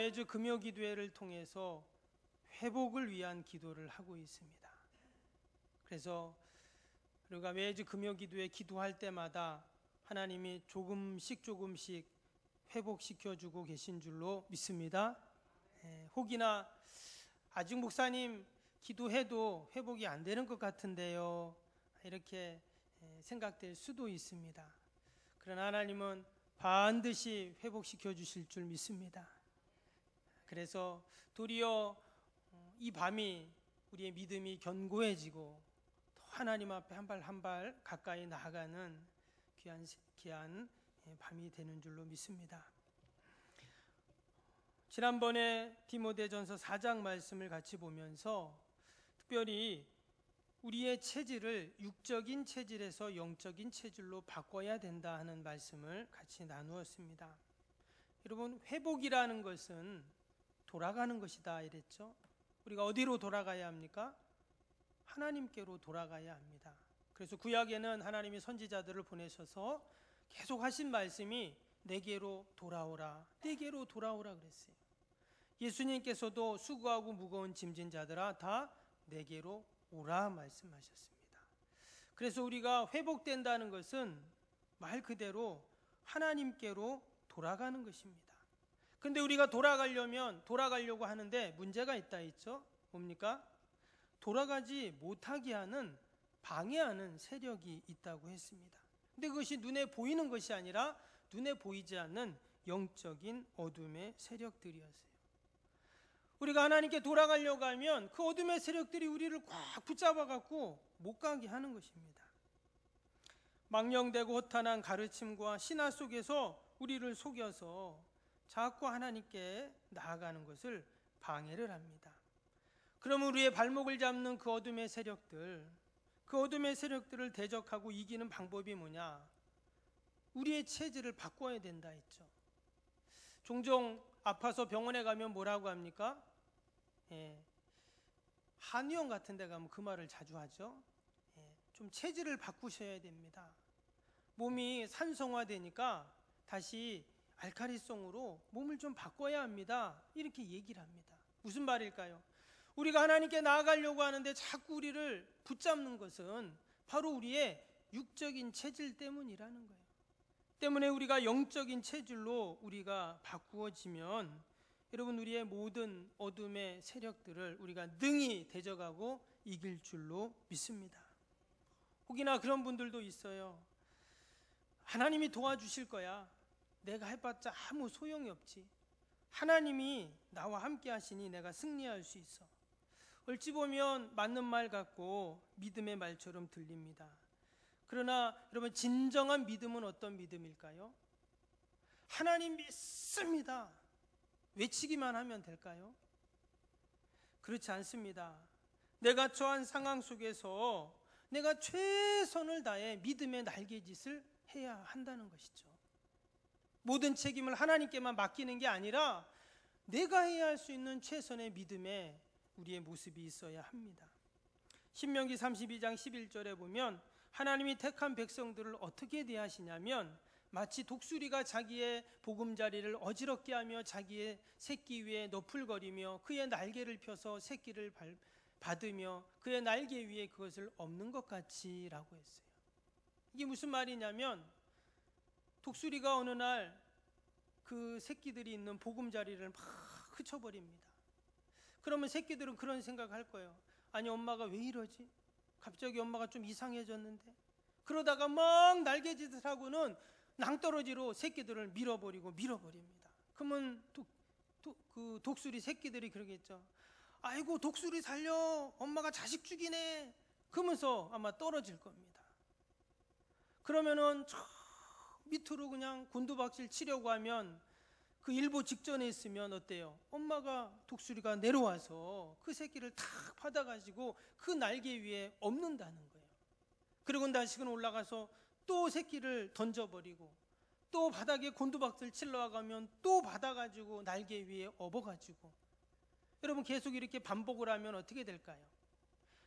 매주 금요 기도회를 통해서 회복을 위한 기도를 하고 있습니다. 그래서 우리가 매주 금요 기도회 기도할 때마다 하나님이 조금씩 회복시켜주고 계신 줄로 믿습니다. 혹이나 아직 목사님 기도해도 회복이 안 되는 것 같은데요, 이렇게 생각될 수도 있습니다. 그러나 하나님은 반드시 회복시켜 주실 줄 믿습니다. 그래서 도리어 이 밤이 우리의 믿음이 견고해지고 더 하나님 앞에 한 발 한 발 가까이 나아가는 귀한 밤이 되는 줄로 믿습니다. 지난번에 디모데전서 4장 말씀을 같이 보면서 특별히 우리의 체질을 육적인 체질에서 영적인 체질로 바꿔야 된다 하는 말씀을 같이 나누었습니다. 여러분, 회복이라는 것은 돌아가는 것이다 이랬죠. 우리가 어디로 돌아가야 합니까? 하나님께로 돌아가야 합니다. 그래서 구약에는 하나님이 선지자들을 보내셔서 계속 하신 말씀이 내게로 돌아오라, 내게로 돌아오라 그랬어요. 예수님께서도 수고하고 무거운 짐진 자들아 다 내게로 오라 말씀하셨습니다. 그래서 우리가 회복된다는 것은 말 그대로 하나님께로 돌아가는 것입니다. 그런데 우리가 돌아가려고 하는데 문제가 있다 했죠. 뭡니까? 돌아가지 못하게 하는, 방해하는 세력이 있다고 했습니다. 근데 그것이 눈에 보이는 것이 아니라 눈에 보이지 않는 영적인 어둠의 세력들이었어요. 우리가 하나님께 돌아가려고 하면 그 어둠의 세력들이 우리를 꽉 붙잡아 갖고 못 가게 하는 것입니다. 망령되고 허탄한 가르침과 신화 속에서 우리를 속여서 자꾸 하나님께 나아가는 것을 방해를 합니다. 그러면 우리의 발목을 잡는 그 어둠의 세력들, 그 어둠의 세력들을 대적하고 이기는 방법이 뭐냐? 우리의 체질을 바꿔야 된다 했죠. 종종 아파서 병원에 가면 뭐라고 합니까? 한의원 같은 데 가면 그 말을 자주 하죠. 좀 체질을 바꾸셔야 됩니다. 몸이 산성화되니까 다시 알카리성으로 몸을 좀 바꿔야 합니다, 이렇게 얘기를 합니다. 무슨 말일까요? 우리가 하나님께 나아가려고 하는데 자꾸 우리를 붙잡는 것은 바로 우리의 육적인 체질 때문이라는 거예요. 때문에 우리가 영적인 체질로 우리가 바꾸어지면 여러분, 우리의 모든 어둠의 세력들을 우리가 능히 대적하고 이길 줄로 믿습니다. 혹이나 그런 분들도 있어요. 하나님이 도와주실 거야, 내가 해봤자 아무 소용이 없지, 하나님이 나와 함께 하시니 내가 승리할 수 있어. 어찌 보면 맞는 말 같고 믿음의 말처럼 들립니다. 그러나 여러분, 진정한 믿음은 어떤 믿음일까요? 하나님 믿습니다, 외치기만 하면 될까요? 그렇지 않습니다. 내가 처한 상황 속에서 내가 최선을 다해 믿음의 날개짓을 해야 한다는 것이죠. 모든 책임을 하나님께만 맡기는 게 아니라 내가 해야 할 수 있는 최선의 믿음에 우리의 모습이 있어야 합니다. 신명기 32장 11절에 보면 하나님이 택한 백성들을 어떻게 대하시냐면 마치 독수리가 자기의 보금자리를 어지럽게 하며 자기의 새끼 위에 너풀거리며 그의 날개를 펴서 새끼를 받으며 그의 날개 위에 그것을 엎는 것 같이라고 했어요. 이게 무슨 말이냐면 독수리가 어느 날 그 새끼들이 있는 보금자리를 막 흩어버립니다. 그러면 새끼들은 그런 생각할 거예요. 아니, 엄마가 왜 이러지? 갑자기 엄마가 좀 이상해졌는데? 그러다가 막 날개짓을 하고는 낭떠러지로 새끼들을 밀어버립니다. 그러면 그 독수리 새끼들이 그러겠죠. 아이고, 독수리 살려, 엄마가 자식 죽이네, 그러면서 아마 떨어질 겁니다. 그러면은 저 밑으로 그냥 곤두박질 치려고 하면 그 일보 직전에 있으면 어때요? 엄마가 독수리가 내려와서 그 새끼를 탁 받아가지고 그 날개 위에 엎는다는 거예요. 그리고 다시금 올라가서 또 새끼를 던져버리고 또 바닥에 곤두박질 치러 가면 또 받아가지고 날개 위에 엎어가지고, 여러분, 계속 이렇게 반복을 하면 어떻게 될까요?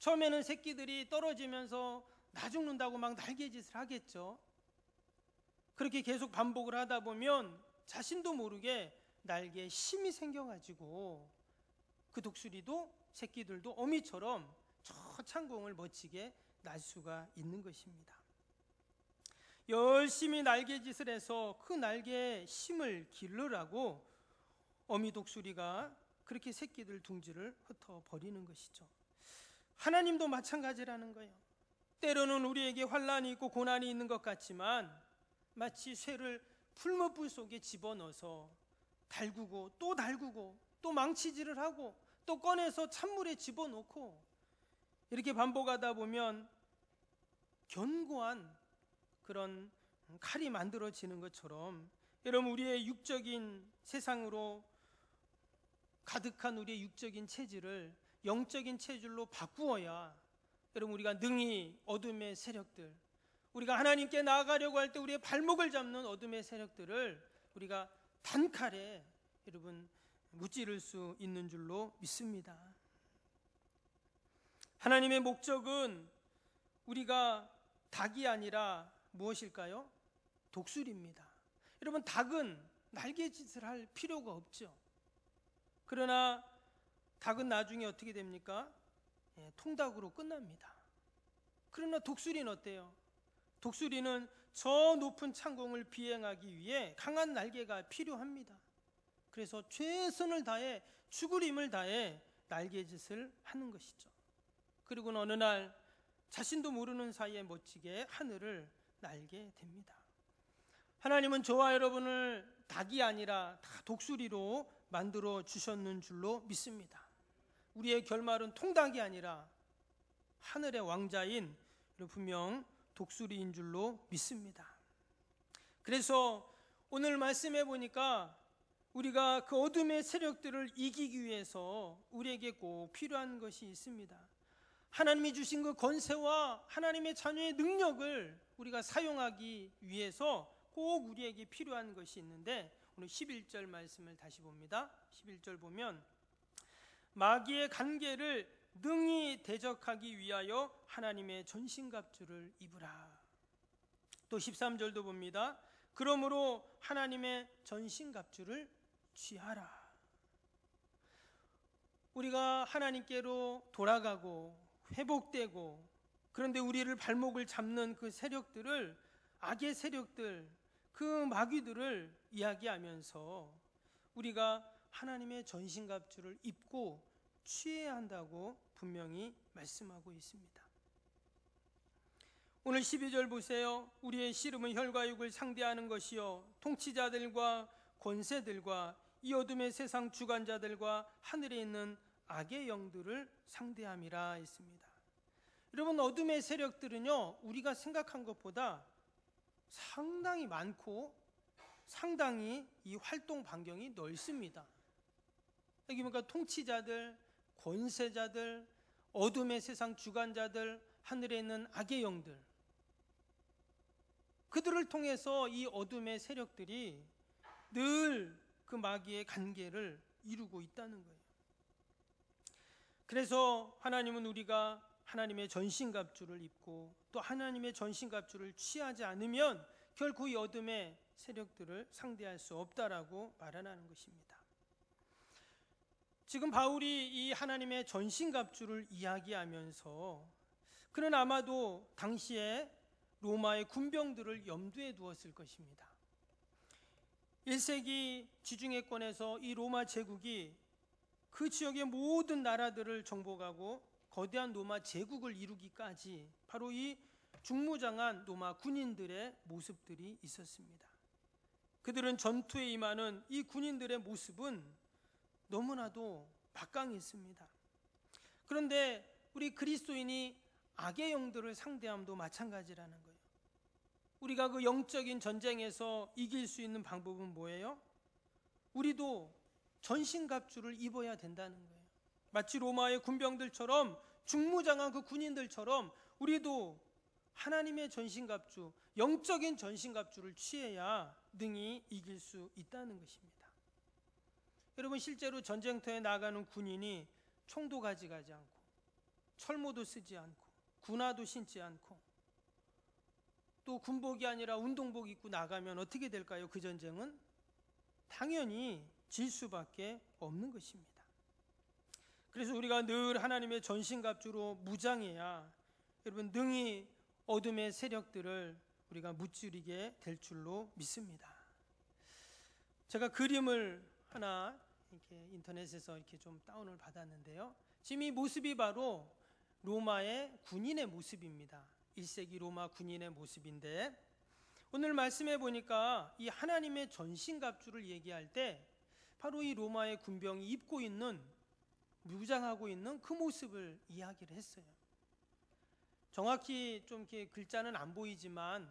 처음에는 새끼들이 떨어지면서 나 죽는다고 막 날개짓을 하겠죠. 그렇게 계속 반복을 하다 보면 자신도 모르게 날개에 심이 생겨가지고 그 독수리도 새끼들도 어미처럼 저 창공을 멋지게 날 수가 있는 것입니다. 열심히 날개짓을 해서 그 날개에 심을 기르라고 어미 독수리가 그렇게 새끼들 둥지를 흩어버리는 것이죠. 하나님도 마찬가지라는 거예요. 때로는 우리에게 환난이 있고 고난이 있는 것 같지만 마치 쇠를 풀무불 속에 집어넣어서 달구고 또 망치질을 하고 또 꺼내서 찬물에 집어넣고 이렇게 반복하다 보면 견고한 그런 칼이 만들어지는 것처럼 여러분, 우리의 육적인 세상으로 가득한 우리의 육적인 체질을 영적인 체질로 바꾸어야 여러분, 우리가 능히 어둠의 세력들, 우리가 하나님께 나아가려고 할 때 우리의 발목을 잡는 어둠의 세력들을 우리가 단칼에 여러분 무찌를 수 있는 줄로 믿습니다. 하나님의 목적은 우리가 닭이 아니라 무엇일까요? 독수리입니다. 여러분, 닭은 날개짓을 할 필요가 없죠. 그러나 닭은 나중에 어떻게 됩니까? 통닭으로 끝납니다. 그러나 독수리는 어때요? 독수리는 저 높은 창공을 비행하기 위해 강한 날개가 필요합니다. 그래서 최선을 다해 죽을 힘을 다해 날개짓을 하는 것이죠. 그리고 어느 날 자신도 모르는 사이에 멋지게 하늘을 날게 됩니다. 하나님은 저와 여러분을 닭이 아니라 다 독수리로 만들어 주셨는 줄로 믿습니다. 우리의 결말은 통닭이 아니라 하늘의 왕자인 분명 독수리인 줄로 믿습니다. 그래서 오늘 말씀해 보니까 우리가 그 어둠의 세력들을 이기기 위해서 우리에게 꼭 필요한 것이 있습니다. 하나님이 주신 그 권세와 하나님의 자녀의 능력을 우리가 사용하기 위해서 꼭 우리에게 필요한 것이 있는데, 오늘 11절 말씀을 다시 봅니다. 11절 보면 마귀의 간계를 능히 대적하기 위하여 하나님의 전신갑주를 입으라. 또 13절도 봅니다. 그러므로 하나님의 전신갑주를 취하라. 우리가 하나님께로 돌아가고 회복되고, 그런데 우리를 발목을 잡는 그 세력들을, 악의 세력들, 그 마귀들을 이야기하면서 우리가 하나님의 전신갑주를 입고 취해야 한다고 분명히 말씀하고 있습니다. 오늘 12절 보세요. 우리의 씨름은 혈과 육을 상대하는 것이요 통치자들과 권세들과 이 어둠의 세상 주관자들과 하늘에 있는 악의 영들을 상대함이라 했습니다. 여러분, 어둠의 세력들은요, 우리가 생각한 것보다 상당히 많고 상당히 이 활동 반경이 넓습니다. 여기 보니까 통치자들, 권세자들, 어둠의 세상 주관자들, 하늘에 있는 악의 영들, 그들을 통해서 이 어둠의 세력들이 늘 그 마귀의 간계를 이루고 있다는 거예요. 그래서 하나님은 우리가 하나님의 전신갑주를 입고 또 하나님의 전신갑주를 취하지 않으면 결코 이 어둠의 세력들을 상대할 수 없다라고 말하는 것입니다. 지금 바울이 이 하나님의 전신갑주를 이야기하면서 그는 아마도 당시에 로마의 군병들을 염두에 두었을 것입니다. 1세기 지중해권에서 이 로마 제국이 그 지역의 모든 나라들을 정복하고 거대한 로마 제국을 이루기까지 바로 이 중무장한 로마 군인들의 모습들이 있었습니다. 그들은 전투에 임하는 이 군인들의 모습은 너무나도 막강했습니다. 그런데 우리 그리스도인이 악의 영들을 상대함도 마찬가지라는 거예요. 우리가 그 영적인 전쟁에서 이길 수 있는 방법은 뭐예요? 우리도 전신갑주를 입어야 된다는 거예요. 마치 로마의 군병들처럼, 중무장한 그 군인들처럼 우리도 하나님의 전신갑주, 영적인 전신갑주를 취해야 능히 이길 수 있다는 것입니다. 여러분, 실제로 전쟁터에 나가는 군인이 총도 가져가지 않고 철모도 쓰지 않고 군화도 신지 않고 또 군복이 아니라 운동복 입고 나가면 어떻게 될까요? 그 전쟁은 당연히 질 수밖에 없는 것입니다. 그래서 우리가 늘 하나님의 전신갑주로 무장해야 여러분 능히 어둠의 세력들을 우리가 무찌르게 될 줄로 믿습니다. 제가 그림을 하나 이렇게 인터넷에서 이렇게 좀 다운을 받았는데요. 지금 이 모습이 바로 로마의 군인의 모습입니다. 1세기 로마 군인의 모습인데, 오늘 말씀해 보니까 이 하나님의 전신갑주를 얘기할 때 바로 이 로마의 군병이 입고 있는, 무장하고 있는 그 모습을 이야기를 했어요. 정확히 좀 이렇게 글자는 안 보이지만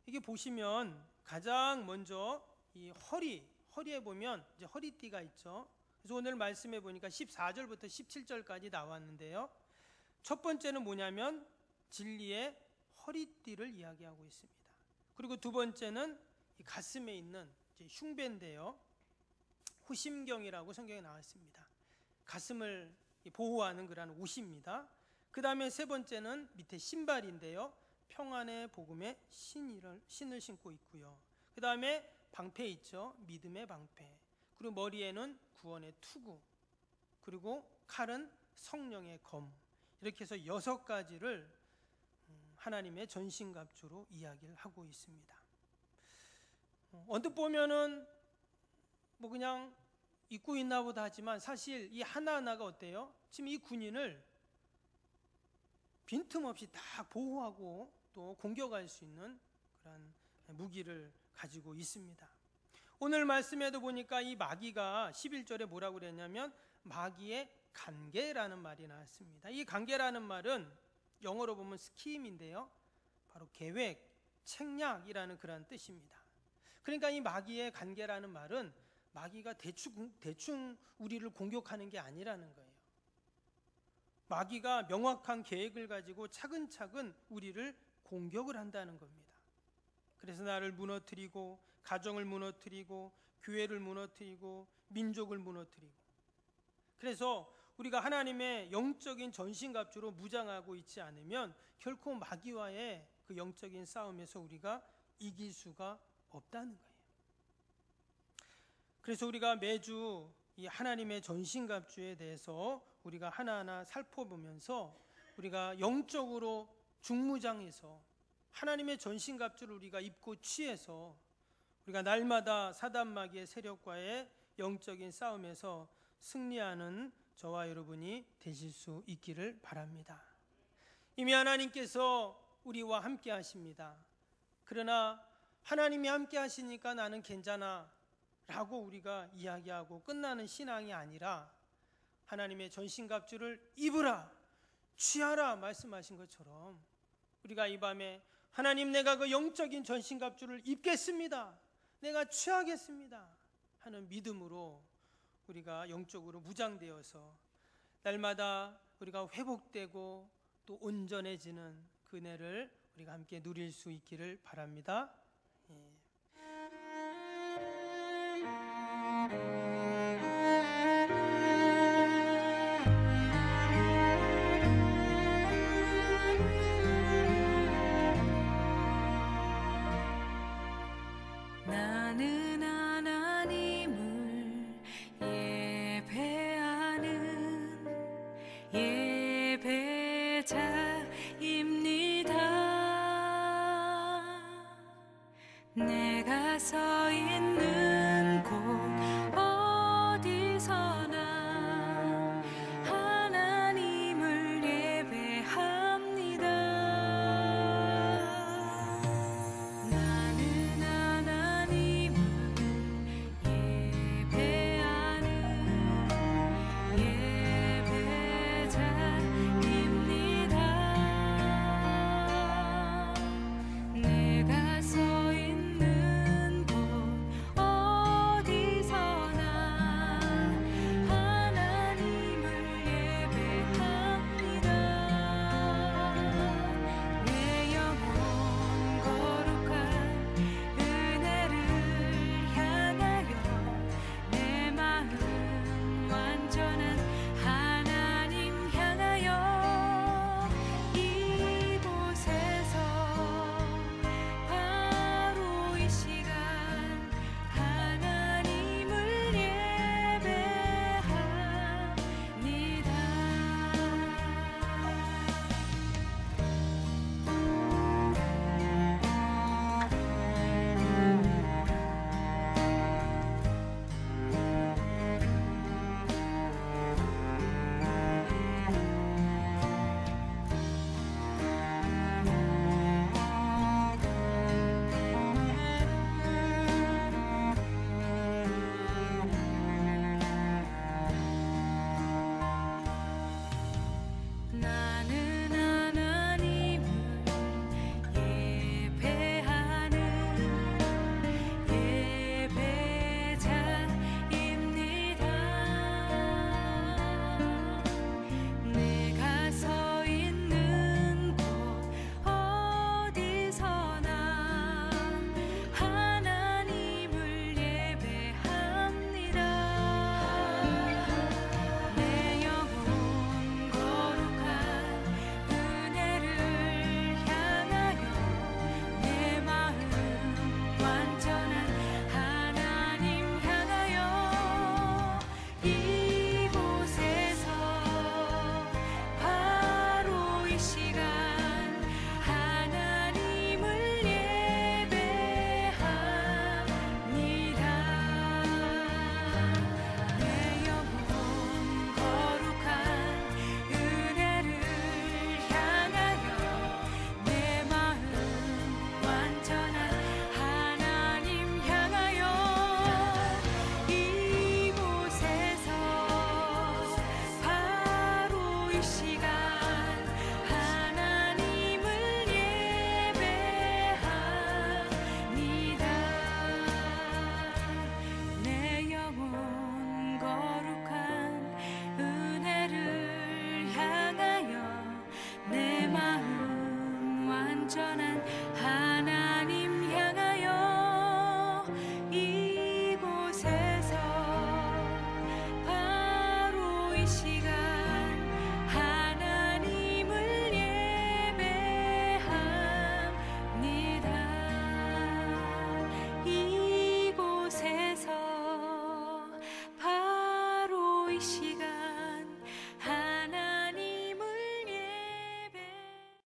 이게 보시면 가장 먼저 이 허리에 보면 이제 허리띠가 있죠. 그래서 오늘 말씀해 보니까 14절부터 17절까지 나왔는데요. 첫 번째는 뭐냐면 진리의 허리띠를 이야기하고 있습니다. 그리고 두 번째는 이 가슴에 있는 이제 흉배인데요. 후심경이라고 성경에 나와 있습니다. 가슴을 보호하는 그런 옷입니다. 그 다음에 세 번째는 밑에 신발인데요. 평안의 복음의 신을 신고 있고요. 그 다음에 방패 있죠. 믿음의 방패. 그리고 머리에는 구원의 투구. 그리고 칼은 성령의 검. 이렇게 해서 6가지를 하나님의 전신갑주로 이야기를 하고 있습니다. 언뜻 보면은 뭐 그냥 입고 있나 보다 하지만 사실 이 하나하나가 어때요? 지금 이 군인을 빈틈없이 다 보호하고 또 공격할 수 있는 그런 무기를 가지고 있습니다. 오늘 말씀에도 보니까 이 마귀가 11절에 뭐라고 그랬냐면 마귀의 관계라는 말이 나왔습니다. 이 관계라는 말은 영어로 보면 스킴인데요. 바로 계획, 책략이라는 그런 뜻입니다. 그러니까 이 마귀의 관계라는 말은 마귀가 대충 우리를 공격하는 게 아니라는 거예요. 마귀가 명확한 계획을 가지고 차근차근 우리를 공격을 한다는 겁니다. 그래서 나를 무너뜨리고 가정을 무너뜨리고 교회를 무너뜨리고 민족을 무너뜨리고, 그래서 우리가 하나님의 영적인 전신갑주로 무장하고 있지 않으면 결코 마귀와의 그 영적인 싸움에서 우리가 이길 수가 없다는 거예요. 그래서 우리가 매주 이 하나님의 전신갑주에 대해서 우리가 하나하나 살펴보면서 우리가 영적으로 중무장해서 하나님의 전신갑주를 우리가 입고 취해서 우리가 날마다 사단 마귀의 세력과의 영적인 싸움에서 승리하는 저와 여러분이 되실 수 있기를 바랍니다. 이미 하나님께서 우리와 함께 하십니다. 그러나 하나님이 함께 하시니까 나는 괜찮아 라고 우리가 이야기하고 끝나는 신앙이 아니라 하나님의 전신갑주를 입으라, 취하라 말씀하신 것처럼 우리가 이 밤에 하나님, 내가 그 영적인 전신갑주를 입겠습니다, 내가 취하겠습니다 하는 믿음으로 우리가 영적으로 무장되어서 날마다 우리가 회복되고 또 온전해지는 그 은혜를 우리가 함께 누릴 수 있기를 바랍니다. 나는 하나님을 예배하는 예배자